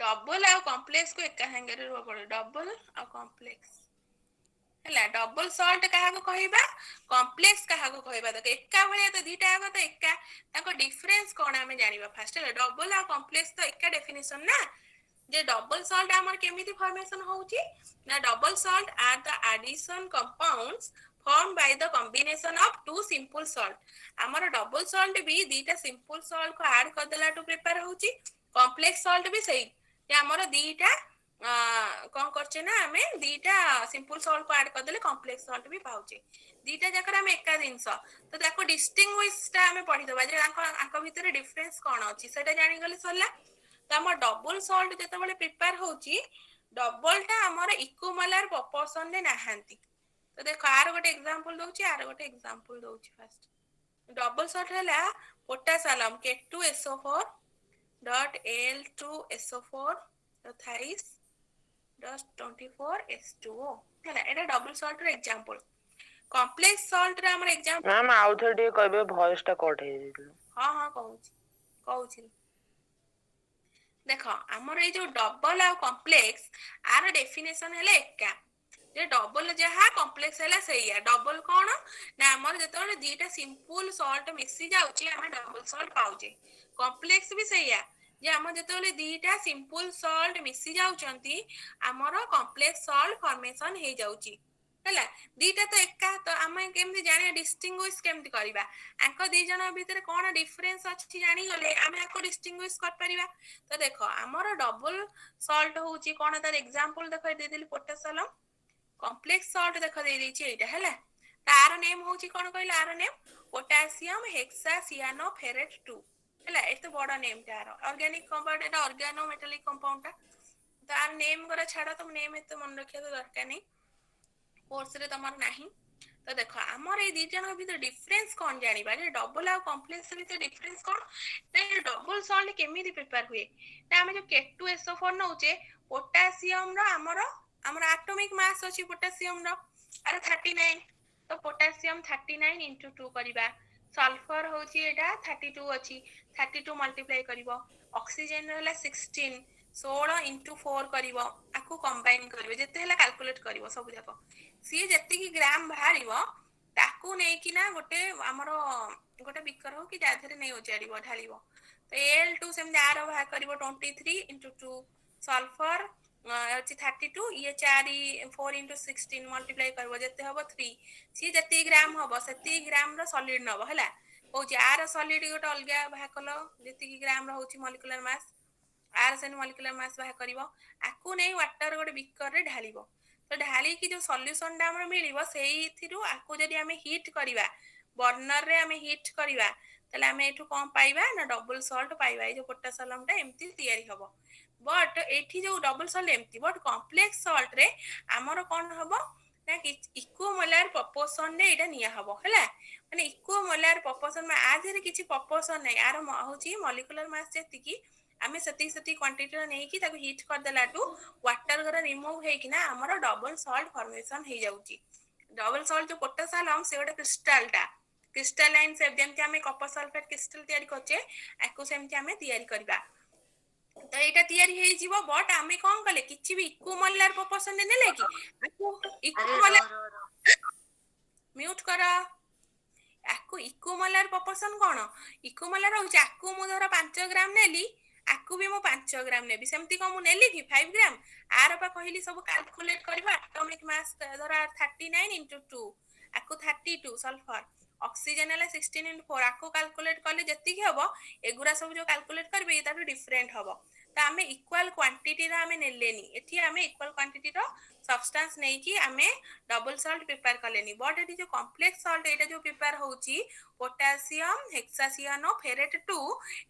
double आ complex को एका संगे रो पड़े डबल आ कॉम्प्लेक्स हैला डबल सॉल्ट काहा को कहबा कॉम्प्लेक्स काहा को कहबा तो एका भलिया तो दीटा आगो तो एका ताको डिफरेंस कोन हमें जानिबा फास्ट हैला डबल आ कॉम्प्लेक्स तो एका डेफिनेशन ना जे डबल सॉल्ट हमर केमिति फॉर्मेशन होउची ना double salt are the addition compounds formed by the combination of two simple salt हमर डबल सॉल्ट भी दीटा सिंपल सॉल्ट को ऐड कर देला टू प्रिपेयर होउची कॉम्प्लेक्स सॉल्ट भी सही जे हमर दीटा कौन करछे ना हमें दीटा सिंपल सॉल्ट को ऐड कर देले कॉम्प्लेक्स सॉल्ट भी पाउचे दीटा जकर हम एका जिंस तो ताको डिस्टिंग्विश ता हमें पढी दबा जे आंको भीतर डिफरेंस कोन अछि सेटा जानि गले सरला तो हम डबल सॉल्ट जते बेले प्रिपेयर होउची डबल टा हमर इक्विमोलर प्रोपोर्शन रे नाहंती तो देखो आर गोटे एग्जांपल दोउची आर गोटे एग्जांपल दोउची फर्स्ट डबल सॉल्ट हैला potassium K2SO4 dot Al2SO4 thrice dot 24H2O हैला एटा डबल सॉल्ट रे एग्जांपल कॉम्प्लेक्स सॉल्ट रे हमर एग्जांपल मैम आउट थोड़ी कहबे वॉइस टा कट हे दिल हां हां कहूची देखो हमर ए जो डबल आ कॉम्प्लेक्स आर डेफिनेशन हैला एका जे डबल जहा कॉम्प्लेक्स हैला सहीया डबल कोन ना हमर जतोले दीटा सिंपल सॉल्ट मिक्सी जाउची हम डबल सॉल्ट पाउचे कॉम्प्लेक्स भी सहीया जे हम जतोले दीटा सिंपल सॉल्ट मिक्सी जाउचंती हमर कॉम्प्लेक्स सॉल्ट फॉर्मेशन हे जाउची हैला दीटा तो एका तो हम केमति जाने डिस्टिंग्विश केमति करबा आंको दी जण भीतर कोन डिफरेंस अछि जानि गले हम आको डिस्टिंग्विश कर परिबा तो देखो हमर डबल सॉल्ट होउची कोन तार एग्जांपल देखै दे देली पोटासियम कॉम्प्लेक्स सॉल्ट देखो दे दैछि एटा हैला तार नेम होउची कोन कहला आर नेम पोटासियम हेक्सासियानोफेरेट 2 हैला एतो बडा नेम तार ऑर्गेनिक कंपाउंड एटा ऑर्गेनो मेटालिक कंपाउंड ता तार नेम करा छाडा तुम नेम एतो मन रखिया तो दरकार नहीं कोर्स रे तमर नाही तो देखो हमर ए दी जन भीतर डिफरेंस कोन जानिबा जे डबल आ कॉम्प्लेक्स भीतर डिफरेंस कोन ते डबल सॉल्ट केमिति प्रिपेयर हुए ता हम जो K2SO4 नउचे पोटासियम रो हमर एटॉमिक मास अछि पोटासियम रो अरे 39 तो पोटासियम 39 into 2 करिबा सल्फर होची एटा 32 अछि 32 मल्टीप्लाई करिवो ऑक्सीजन रहला 16 16 into 4 करिवो आकु कंबाइन करिवो जते हला कैलकुलेट करिवो सब जाको सी जत्ते की ग्राम बाहरिवो ताकू नै कि ना गोटे हमरो गोटे बिकर हो कि जाधरे नै ओचारिवो ढालिवो तो Al2 सेम आरो बाहर करिवो 23 into 2 सल्फर अछि 32 ये 4 into 16 मल्टीप्लाई करबो जते हबो 3 सी जते ग्राम हबो सती ग्राम रो सॉलिड नबो हला ओ जार सॉलिड गोटे अलगा बाहर कलो जते की ग्राम रो होची मॉलिक्यूलर मास आर सेन मॉलिक्यूलर मास बाहर करिवो आकु नै वाटर गोटे बिकर रे ढालिवो तो ढाली की जो सॉल्यूशन डा हमर मिलिवो सेही थिरु आकु जदी हमें हीट करिवा बर्नर रे हमें हीट करिवा तले हमें एठु कोन पाइबा ना डबल सॉल्ट पाइबा ए जो पोटासियम टा एम्ति तयारी हबो बट एठी जो डबल सॉल्ट एम्ति बट कॉम्प्लेक्स सॉल्ट रे हमर कोन हबो ना इक्विमोलर प्रोपोर्शन रे एटा निया हबो हला माने इक्विमोलर प्रोपोर्शन में आ जेरे किछि प्रोपोर्शन नै आरो होची मॉलिक्यूलर मास जेति की आमे सती क्वांटिटी रो नै की ताको हीट कर देला टू वाटर गरा रिमूव हे कि ना हमर डबल सॉल्ट फॉर्मेशन हे जाउची डबल सॉल्ट जो पोटासियम से गोटे क्रिस्टल टा क्रिस्टलाइन से जेमति हमें कॉपर सल्फेट क्रिस्टल तयारी करछे एको सेमति हमें तयारी करबा तो एटा तयारी हे जीवो बट हमें कोन कले किछि भी इक्विमोलर प्रोपोर्शन ने नेले कि इक्विमोलर म्यूट करा आकु इक्विमोलर प्रोपोर्शन कोन इक्विमोलर हो आकु मु धर 5 ग्राम नेली आकु भी मु 5 ग्राम नेबी सेमति को मु नेली कि 5 ग्राम आर पा कहली सब कैलकुलेट करबा एटॉमिक मास धर 39 into 2 आकु 32 सल्फर ऑक्सीजन हला 16 into 4 आकु कैलकुलेट करले जति की हबो एगुरा सब जो कैलकुलेट करबे एटा तो डिफरेंट हबो तो हमें इक्वल क्वांटिटी रा हमें नेलेनी एठी हमें इक्वल क्वांटिटी रो सब्सटेंस नै कि हमें डबल सॉल्ट प्रिपेयर करलेनी बट एठी जो कॉम्प्लेक्स सॉल्ट एटा जो प्रिपेयर होउची पोटासियम हेक्सासियानोफेरेट 2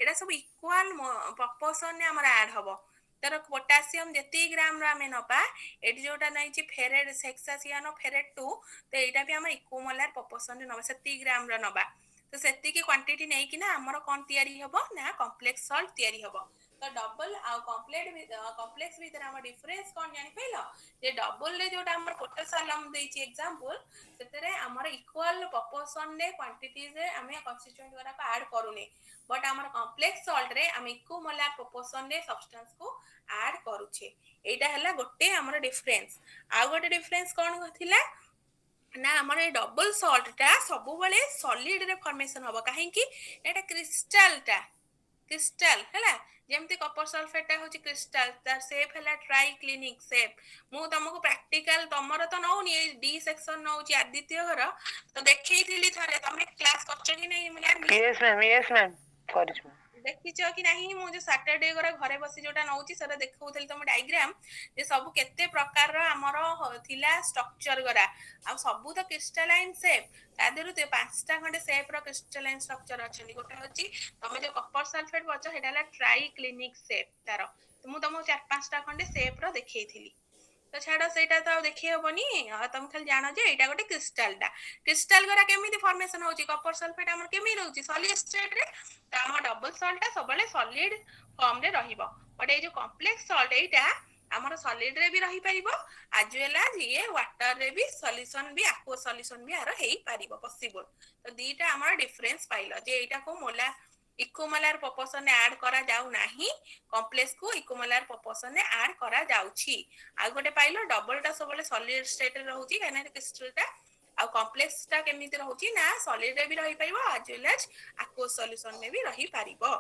एटा सब इक्वल प्रोपोर्शन ने हमरा ऐड हबो तर पोटासियम जति ग्राम रा में नपा एठी जोटा नै छि फेरेट हेक्सासियानोफेरेट 2 तो एटा भी हम इक्विमोलर प्रोपोर्शन ने नबा 70 ग्राम रा नबा तो सेति की क्वांटिटी नै कि ना हमर कोन तयारी हबो ना कॉम्प्लेक्स सॉल्ट तयारी हबो तो डबल आ कॉम्प्लेक्स भीतर हम डिफरेंस कोन जानि पैलो जे डबल रे जोटा हमर पोटेंशियल हम देछि एग्जांपल सेतरे हमर इक्वल प्रोपोर्शन रे क्वांटिटीज रे हमें कंस्टिट्यूएंट वाला को ऐड करूने बट हमर कॉम्प्लेक्स सॉल्ट रे हम इक्वल प्रोपोर्शन रे सब्सटेंस को ऐड करूछे एटा हला गोटे हमर डिफरेंस आ गोटे डिफरेंस कोन थिला ना हमर डबल सॉल्ट टा सब बेले सॉलिड रे फॉर्मेशन होबो काहे कि एटा क्रिस्टल हैला जेमती कॉपर सल्फेट टा होची क्रिस्टल तार शेप हैला ट्राइक्लिनिक शेप मु तुमको प्रैक्टिकल तमरो तो नौनी ए डी सेक्शन नौची आदित्य घर तो देखैथिली थरे तमे क्लास करछ कि नै मैं यस मैम करिछु देखिछ कि नहीं मु जो सैटरडे गरे घरे बसी जोटा नौची सेटा देखौथली तम डायग्राम जे सब केते प्रकार रो हमरो थिला स्ट्रक्चर गरा आ सब तो क्रिस्टलाइन शेप तादेरु ते पांचटा खंडे शेप रो क्रिस्टलाइन स्ट्रक्चर अछि गोटे होची तमे जो कॉपर सल्फेट बच हेडाला ट्राइक्लिनिक शेप तारो मु तमो चार पांचटा खंडे शेप रो देखैथिली तो छाड़ सेटा तो देखि हबनी तुम खाली जानो जे एटा गोटे क्रिस्टल गरा केमिति फॉर्मेशन होची कॉपर सल्फेट हमर केमि रहउची सॉलिड स्टेट रे त हमर डबल सॉल्ट सबले सॉलिड फॉर्म रे रहिबो बट ए जो कॉम्प्लेक्स सॉल्ट एटा हमर सॉलिड रे भी रही परिबो आज वेला ये वाटर रे भी सॉल्यूशन भी एक्वा सॉल्यूशन भी आरो हेई परिबो पॉसिबल तो दीटा हमर डिफरेंस पाइलो जे एटा को मोला इक्विमोलार प्रोपोर्शन ने ऐड करा जाउ नाही कॉम्प्लेक्स को इक्विमोलार प्रोपोर्शन ने ऐड करा जाउची आ गोटे पाइलो डबल टा सबले सॉलिड स्टेट रे रहउची काने क्रिस्टल टा आ कॉम्प्लेक्स टा केमिति रहउची ना सॉलिड रे भी रही परिबो आज वेल एज एक्वा सॉल्यूशन में भी रही परिबो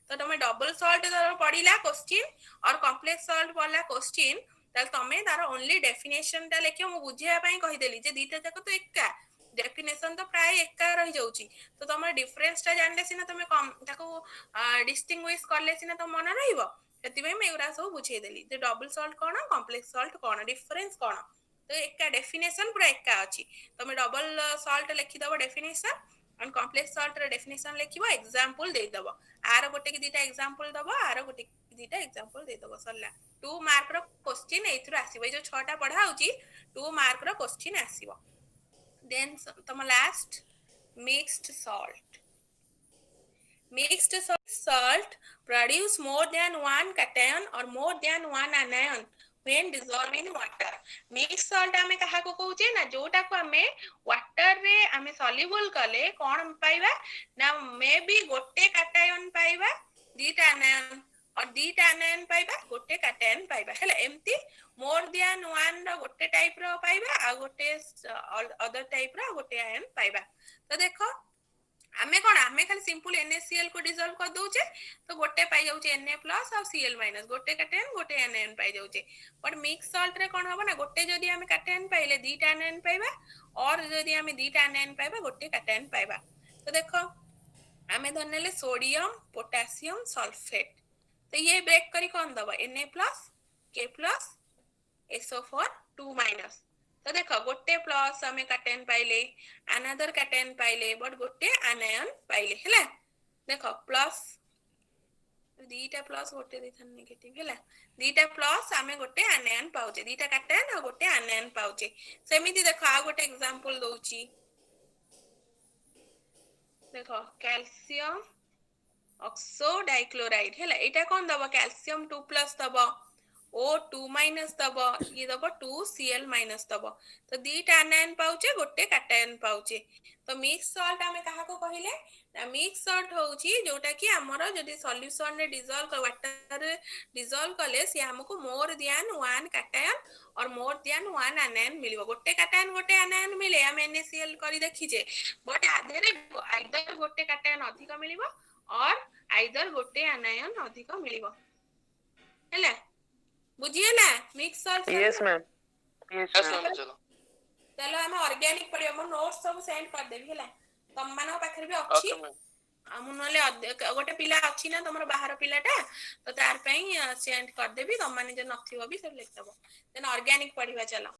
तो तमे डबल सॉल्ट पढिला क्वेश्चन और कॉम्प्लेक्स सॉल्ट पढला क्वेश्चन तल तमे तार ओनली डेफिनेशन टा लेखियो मु बुझिया पई कहि देली जे दीटा जाक तो एका डेफिनेशन तो प्राय एका रही जाउची तो तमे डिफरेंस टा जानले सिना तमे कम ताको डिस्टिंग्विश करले सिना तो मन रहिबो सेति में एउरा सब बुझे देली जे डबल सॉल्ट कोन कॉम्प्लेक्स सॉल्ट कोन डिफरेंस कोन तो एका डेफिनेशन पूरा एका अछि तमे डबल सॉल्ट लिखि दबो डेफिनेशन और कॉम्प्लेक्स सॉल्ट रे डेफिनेशन लिखिबो एग्जांपल दे दबो आरो गोटे की दीटा एग्जांपल दबो आरो गोटे की दीटा एग्जांपल दे दबो सरला 2 मार्क रो क्वेश्चन एथरो आसीबो जो 6 टा पढा होची 2 मार्क रो क्वेश्चन आसीबो then तम last mixed salt produce more than one cation or more than one anion when dissolved in water mixed salt आमे कहा को कहूचे ना जोटा को आमे वाटर रे आमे सॉल्युबल कले कोन पाइबा ना मे बी गोटे cation पाइबा दीटा anion और दीटा anion पाइबा गोटे cation पाइबा हेला एम्ति मोर देन वन रो गोटे टाइप रो पाइबा आ गोटे अदर टाइप रो गोटे आयन पाइबा तो देखो आमे कोन आमे खाली सिंपल NaCl को डिसॉल्व कर दोचे तो गोटे पाई जाउचे Na+ और Cl- गोटे cation गोटे anion पाई जाउचे बट मिक्स सॉल्ट रे कोन हबो ना गोटे जदी आमे cation पाइले दीटा anion पाइबा और जदी आमे दीटा anion पाइबा गोटे cation पाइबा तो देखो आमे धरनेले सोडियम पोटेशियम सल्फेट तो ये ब्रेक करी कौन दबो Na+ K+ SO4 2- तो देखो गोटे प्लस हमें cation पाइले अनदर cation पाइले बट गोटे आनायन पाइले हैला देखो प्लस दीटा प्लस गोटे देथन नेगेटिव हैला दीटा प्लस हमें गोटे आनायन पाउचे दीटा cation और गोटे आनायन पाउचे सेमिति देखो आ गोटे एग्जांपल दोउची देखो कैल्शियम ऑक्सो डाइक्लोराइड हैला एटा कोन दबो कैल्शियम 2+ दबो O2- दबो ये दबो 2Cl- दबो तो दीटा आनायन पाउचे गोटे cation पाउचे तो मिक्स सॉल्ट हमें कहा को कहिले ना मिक्स सॉल्ट होउची जोटा कि हमरो जदी सॉल्यूशन रे डिसॉल्व कर वाटर डिसॉल्व करले से हमको मोर देन वन cation और मोर देन वन आनायन मिलिबो गोटे cation गोटे आनायन मिले हम NaCl करी देखिजे बट आधेरे आइदर गोटे cation अधिक मिलिबो और आइदर गोटे आनायन अधिक मिलिबो हैला बुझिए ना मिक्स सॉल्ट यस मैम चलो चलो हम ऑर्गेनिक पढ़ियो मो नोट्स सब सेंड कर देबी हैला तम मानो पाखरे भी अछि मैम हम नले गोटे पिला अछि ना तमरो बाहर पिलाटा तो तार पई सेंड कर देबी तम माने जे नथिबो भी सब लिख दबो देन ऑर्गेनिक पढ़िबा चलो